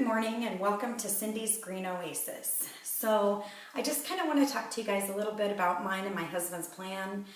morning and welcome to Cindy's Green Oasis. So I just kind of want to talk to you guys a little bit about mine and my husband's plan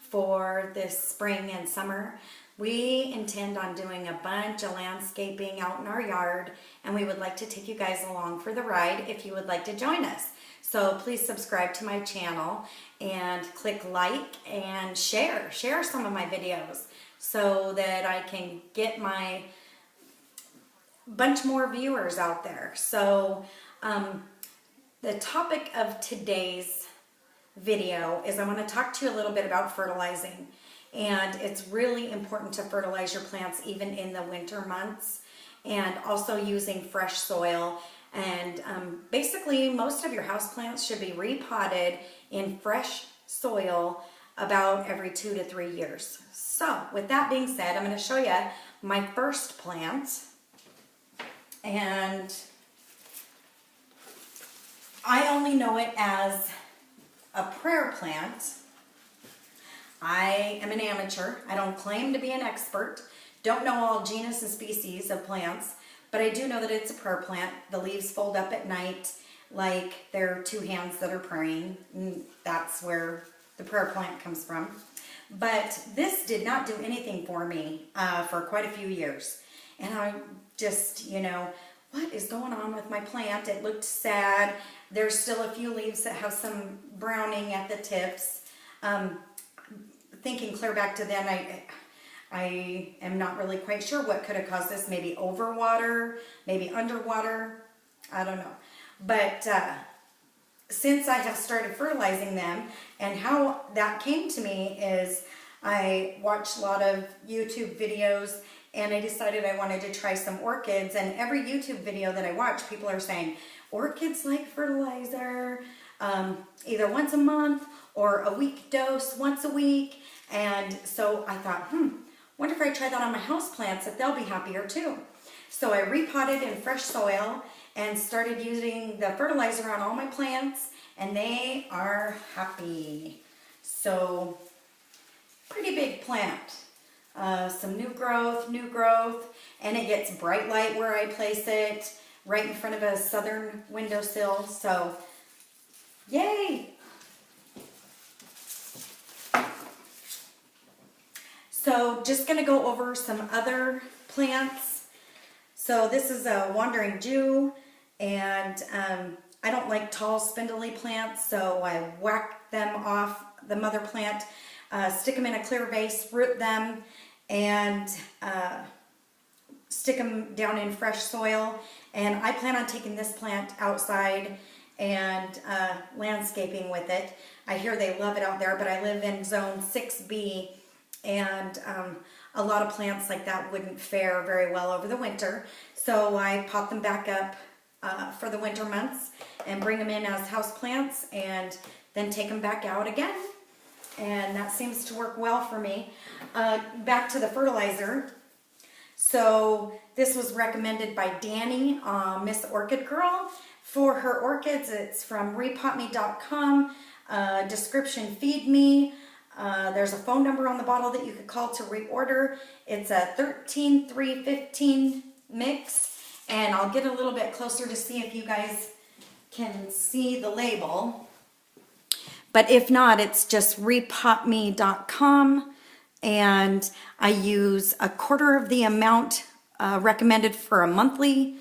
for this spring and summer. We intend on doing a bunch of landscaping out in our yard, and we would like to take you guys along for the ride if you would like to join us. So please subscribe to my channel and click like and share some of my videos so that I can get my bunch more viewers out there. So the topic of today's video is I want to talk to you a little bit about fertilizing, and it's really important to fertilize your plants even in the winter months, and also using fresh soil. And basically most of your houseplants should be repotted in fresh soil about every 2 to 3 years. So with that being said, I'm going to show you my first plant. And I only know it as a prayer plant. I am an amateur. I don't claim to be an expert. Don't know all genus and species of plants, but I do know that it's a prayer plant. The leaves fold up at night like they're two hands that are praying. And that's where the prayer plant comes from. But this did not do anything for me for quite a few years. And I just, what is going on with my plant? It looked sad. There's still a few leaves that have some browning at the tips. Thinking clear back to then, I am not really quite sure what could have caused this. Maybe overwater, maybe underwater. I don't know. But since I have started fertilizing them, and how that came to me is I watched a lot of YouTube videos, and I decided I wanted to try some orchids. And every YouTube video that I watch, people are saying, orchids like fertilizer, either once a month or a week dose once a week. And so I thought, wonder if I try that on my houseplants, if they'll be happier too. So I repotted in fresh soil and started using the fertilizer on all my plants, and they are happy. So pretty big plant. Some new growth, and it gets bright light where I place it, right in front of a southern windowsill, so yay! So just going to go over some other plants. So this is a wandering Jew, and I don't like tall spindly plants, so I whack them off the mother plant, stick them in a clear vase, root them, and stick them down in fresh soil. And I plan on taking this plant outside and landscaping with it. I hear they love it out there, but I live in zone 6B, and a lot of plants like that wouldn't fare very well over the winter. So I pot them back up for the winter months and bring them in as house plants, and then take them back out again. And that seems to work well for me. Back to the fertilizer. So this was recommended by Danny, Miss Orchid Girl. For her orchids, it's from repotme.com. Description, feed me. There's a phone number on the bottle that you could call to reorder. It's a 13-3-15 mix. And I'll get a little bit closer to see if you guys can see the label. But if not, it's just repotme.com, and I use a quarter of the amount recommended for a monthly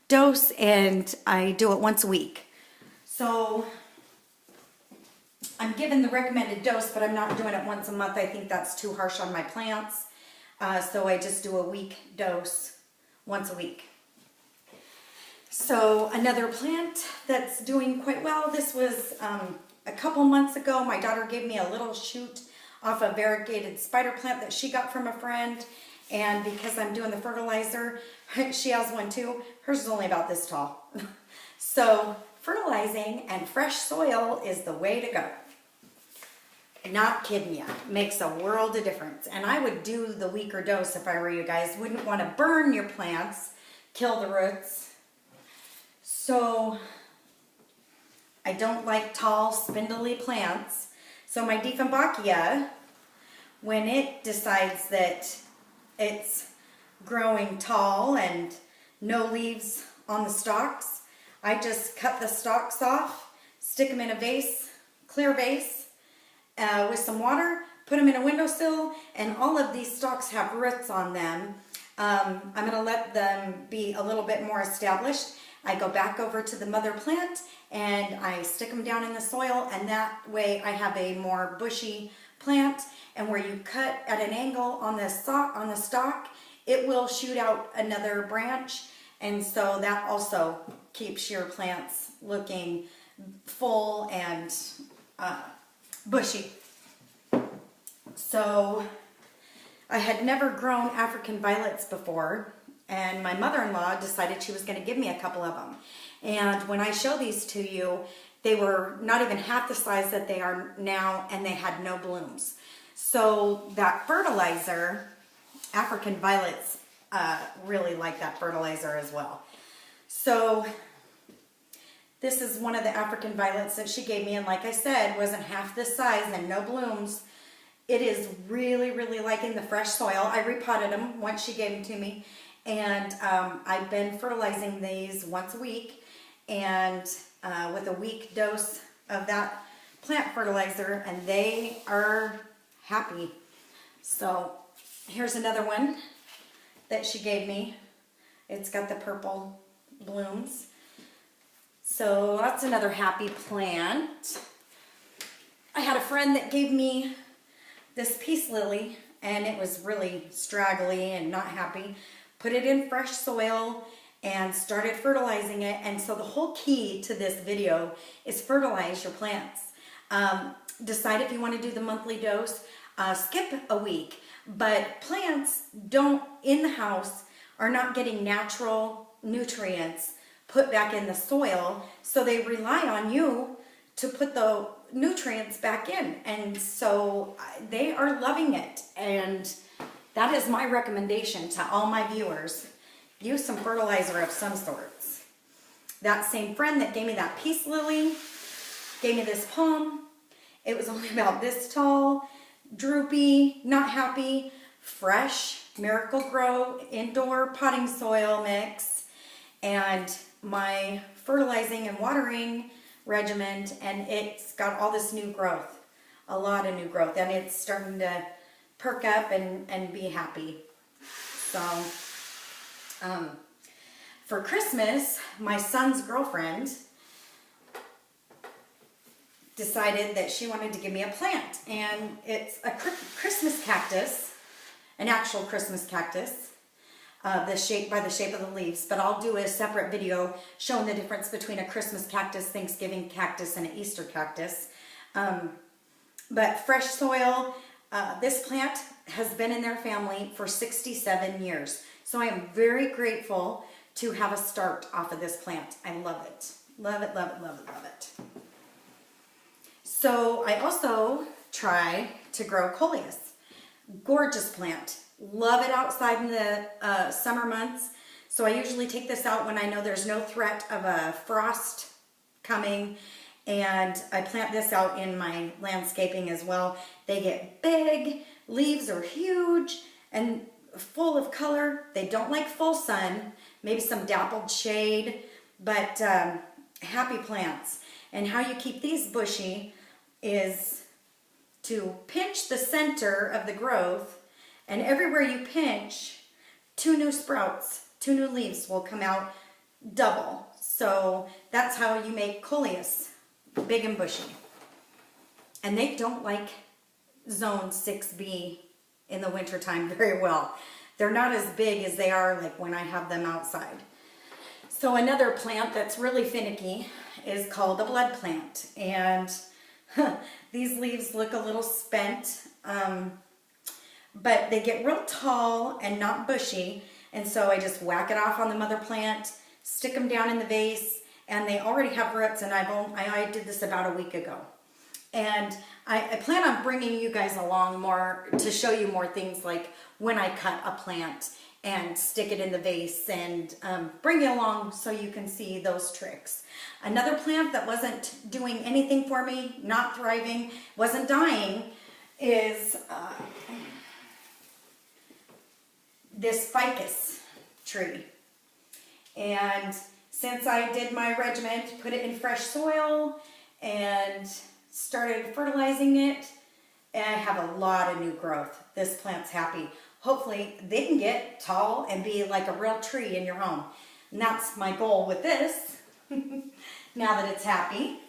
dose, and I do it once a week. So I'm given the recommended dose, but I'm not doing it once a month. I think that's too harsh on my plants. So I just do a week dose once a week. So another plant that's doing quite well, this was a couple months ago. My daughter gave me a little shoot off a variegated spider plant that she got from a friend, and because I'm doing the fertilizer, she has one too. Hers is only about this tall. So fertilizing and fresh soil is the way to go. Not kidding ya. Makes a world of difference. And I would do the weaker dose if I were you guys. Wouldn't want to burn your plants, kill the roots. So I don't like tall, spindly plants. So my Dieffenbachia, when it decides that it's growing tall and no leaves on the stalks, I just cut the stalks off, stick them in a vase, clear vase, with some water, put them in a windowsill, and all of these stalks have roots on them. I'm going to let them be a little bit more established. I go back over to the mother plant and I stick them down in the soil, and that way I have a more bushy plant. And where you cut at an angle on the stalk, it will shoot out another branch, and so that also keeps your plants looking full and bushy. So I had never grown African violets before, and my mother-in-law decided she was going to give me a couple of them. And when I show these to you, they were not even half the size that they are now, and they had no blooms. So that fertilizer, African violets really like that fertilizer as well. So this is one of the African violets that she gave me, and like I said, wasn't half this size and no blooms. It is really, really liking the fresh soil. I repotted them once she gave them to me, and I've been fertilizing these once a week, and with a week dose of that plant fertilizer, and they are happy. So here's another one that she gave me. It's got the purple blooms. So that's another happy plant. I had a friend that gave me this peace lily, and it was really straggly and not happy. Put it in fresh soil and started fertilizing it. And so the whole key to this video is fertilize your plants. Decide if you want to do the monthly dose. Skip a week. But plants in the house are not getting natural nutrients put back in the soil, so they rely on you to put the nutrients back in, and so they are loving it. And that is my recommendation to all my viewers. Use some fertilizer of some sorts. That same friend that gave me that peace lily gave me this palm. It was only about this tall, droopy, not happy, fresh, Miracle Grow indoor potting soil mix, and my fertilizing and watering regimen, and it's got all this new growth, a lot of new growth, and it's starting to perk up and be happy. So for Christmas, my son's girlfriend decided that she wanted to give me a plant, and it's a Christmas cactus, an actual Christmas cactus, by the shape of the leaves, but I'll do a separate video showing the difference between a Christmas cactus, Thanksgiving cactus, and an Easter cactus. But fresh soil, this plant has been in their family for 67 years. So I am very grateful to have a start off of this plant. I love it. Love it, love it, love it, love it. So I also try to grow coleus. Gorgeous plant. Love it outside in the summer months. So I usually take this out when I know there's no threat of a frost coming, and I plant this out in my landscaping as well. They get big, leaves are huge and full of color. They don't like full sun, maybe some dappled shade, but happy plants. And how you keep these bushy is to pinch the center of the growth, and everywhere you pinch, 2 new sprouts, 2 new leaves will come out double. So that's how you make coleus big and bushy. And they don't like zone 6B in the wintertime very well. They're not as big as they are like when I have them outside. So another plant that's really finicky is called a blood plant. And these leaves look a little spent, but they get real tall and not bushy, and so I just whack it off on the mother plant, stick them down in the vase, and they already have roots, and I did this about a week ago. And I plan on bringing you guys along more to show you more things, like when I cut a plant and stick it in the vase, and bring you along so you can see those tricks. Another plant that wasn't doing anything for me, not thriving, wasn't dying, is this ficus tree. And since I did my regimen, put it in fresh soil and started fertilizing it, and I have a lot of new growth. This plant's happy. Hopefully they can get tall and be like a real tree in your home. And that's my goal with this, now that it's happy.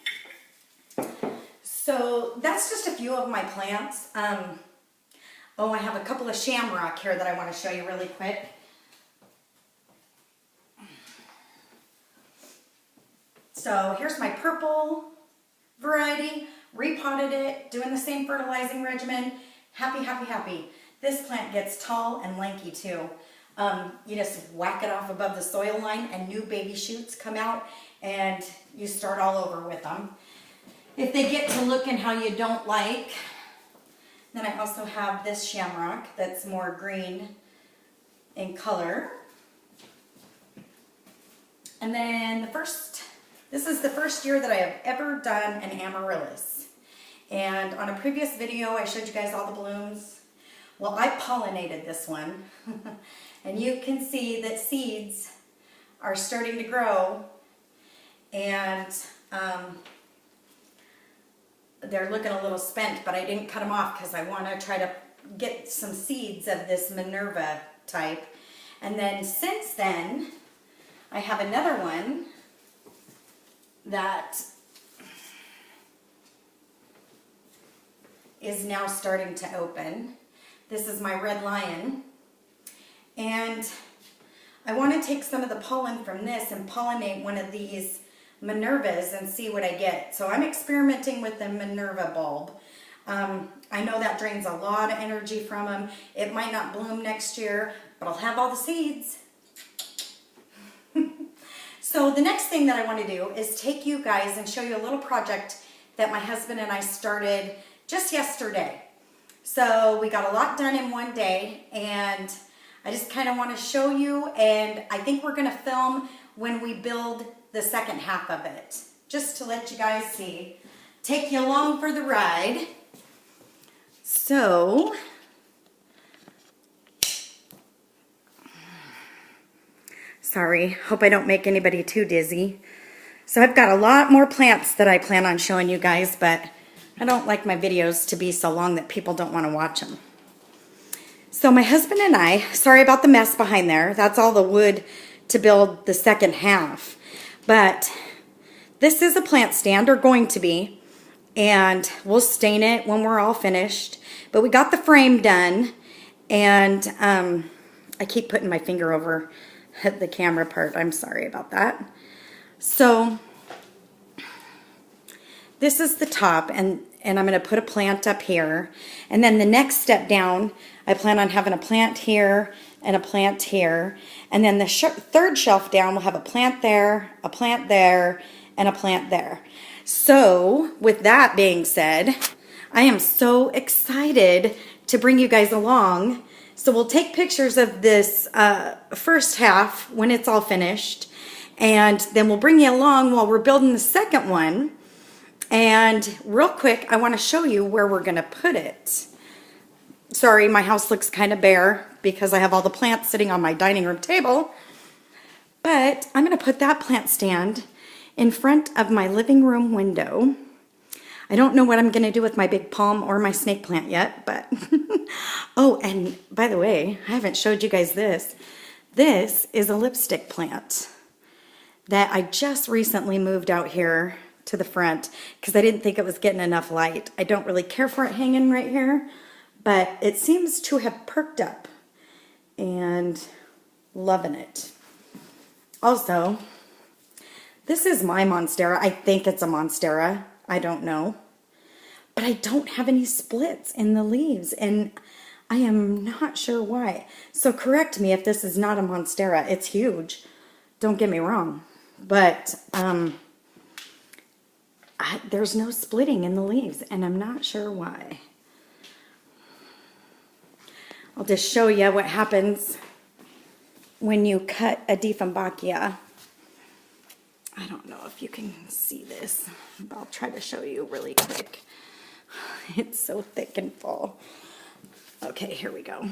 So that's just a few of my plants. Oh, I have a couple of shamrock here that I want to show you really quick. So here's my purple variety, repotted it, doing the same fertilizing regimen. Happy, happy, happy. This plant gets tall and lanky too. You just whack it off above the soil line and new baby shoots come out and you start all over with them. If they get to looking how you don't like, then I also have this shamrock that's more green in color. And then this is the first year that I have ever done an amaryllis. And on a previous video, I showed you guys all the blooms. Well, I pollinated this one. And you can see that seeds are starting to grow. And they're looking a little spent, but I didn't cut them off because I want to try to get some seeds of this Minerva type. And then since then, I have another one that is now starting to open. This is my red lion. And I want to take some of the pollen from this and pollinate one of these Minervas and see what I get. So I'm experimenting with the Minerva bulb. I know that drains a lot of energy from them. It might not bloom next year, but I'll have all the seeds. So the next thing that I want to do is take you guys and show you a little project that my husband and I started just yesterday. So we got a lot done in one day, and I just kind of want to show you, and I think we're going to film when we build the second half of it, just to let you guys see, take you along for the ride. So sorry, hope I don't make anybody too dizzy. So I've got a lot more plants that I plan on showing you guys, but I don't like my videos to be so long that people don't want to watch them. So my husband and I, sorry about the mess behind there, that's all the wood to build the second half. But this is a plant stand, or going to be, and we'll stain it when we're all finished. But we got the frame done, and I keep putting my finger over the camera part. I'm sorry about that. So this is the top, and I'm going to put a plant up here. And then the next step down, I plan on having a plant here and a plant here. And then the third shelf down will have a plant there, and a plant there. So with that being said, I am so excited to bring you guys along. So we'll take pictures of this first half when it's all finished, and then we'll bring you along while we're building the second one. And real quick, I want to show you where we're going to put it. Sorry, my house looks kind of bare because I have all the plants sitting on my dining room table. But I'm going to put that plant stand in front of my living room window. I don't know what I'm going to do with my big palm or my snake plant yet, but oh, and by the way, I haven't showed you guys this. This is a lipstick plant that I just recently moved out here to the front because I didn't think it was getting enough light. I don't really care for it hanging right here, but it seems to have perked up, and loving it. Also, this is my Monstera. I think it's a Monstera. I don't know. But I don't have any splits in the leaves, and I am not sure why. So correct me if this is not a Monstera. It's huge. Don't get me wrong. But there's no splitting in the leaves, and I'm not sure why. I'll just show you what happens when you cut a Dieffenbachia. I don't know if you can see this, but I'll try to show you really quick. It's so thick and full. Okay, here we go.